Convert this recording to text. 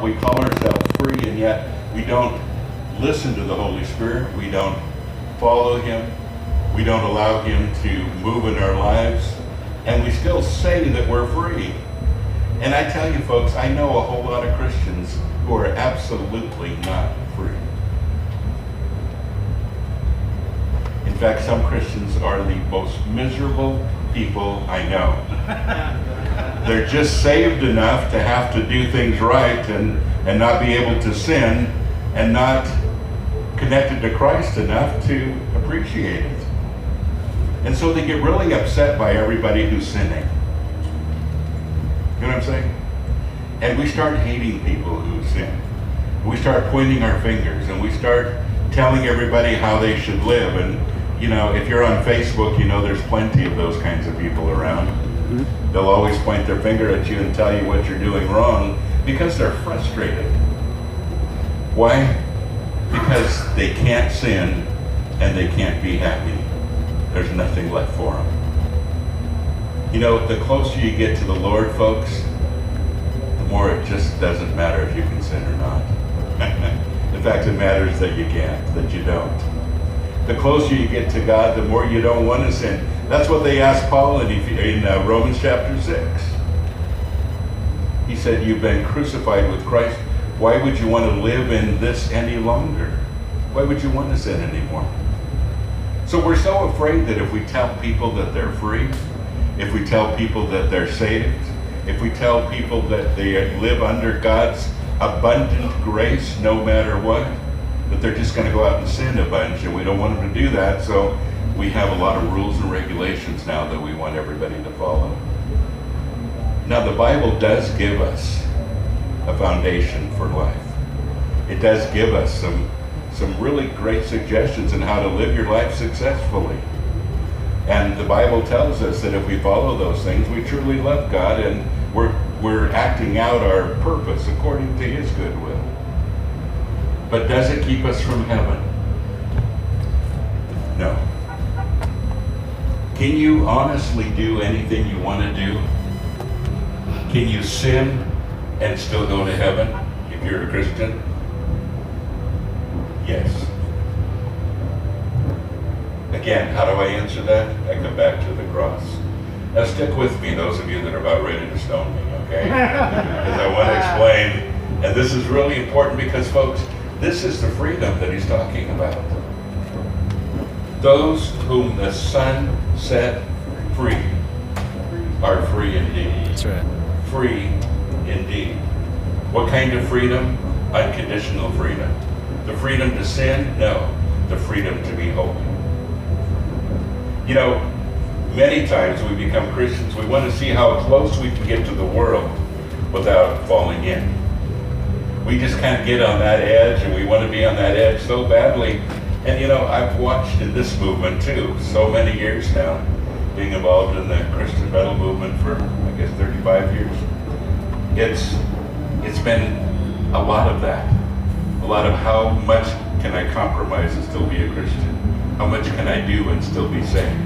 we call ourselves free, and yet we don't listen to the Holy Spirit. We don't follow Him. We don't allow Him to move in our lives. And we still say that we're free. And I tell you folks, I know a whole lot of Christians who are absolutely not free. In fact, some Christians are the most miserable people I know. They're just saved enough to have to do things right and not be able to sin, and not connected to Christ enough to appreciate it. And so they get really upset by everybody who's sinning. You know what I'm saying? And we start hating people who sin. We start pointing our fingers, and we start telling everybody how they should live. And you know, if you're on Facebook, you know there's plenty of those kinds of people around. Mm-hmm. They'll always point their finger at you and tell you what you're doing wrong because they're frustrated. Why? Because they can't sin and they can't be happy. There's nothing left for them. You know, the closer you get to the Lord, folks, the more it just doesn't matter if you can sin or not. In fact, it matters that you can't, that you don't. The closer you get to God, the more you don't want to sin. That's what they asked Paul in Romans chapter 6. He said, you've been crucified with Christ. Why would you want to live in this any longer? Why would you want to sin anymore? So we're so afraid that if we tell people that they're free, if we tell people that they're saved, if we tell people that they live under God's abundant grace no matter what, that they're just going to go out and sin a bunch, and we don't want them to do that, so we have a lot of rules and regulations now that we want everybody to follow. Now, the Bible does give us a foundation for life. It does give us some really great suggestions on how to live your life successfully. And the Bible tells us that if we follow those things, we truly love God, and we're acting out our purpose according to His good will. But does it keep us from heaven? No. Can you honestly do anything you want to do? Can you sin and still go to heaven if you're a Christian? Yes. Again, how do I answer that? I come back to the cross. Now stick with me, those of you that are about ready to stone me, okay? Because I want to explain, and this is really important because, folks, this is the freedom that he's talking about. Those whom the Son set free are free indeed. That's right. Free indeed. What kind of freedom? Unconditional freedom. The freedom to sin? No. The freedom to be holy. You know, many times we become Christians, we want to see how close we can get to the world without falling in. We just kind of get on that edge, and we want to be on that edge so badly. And you know, I've watched in this movement too, so many years now, being involved in the Christian metal movement for, I guess, 35 years. It's been a lot of that. A lot of how much can I compromise and still be a Christian? How much can I do and still be saved?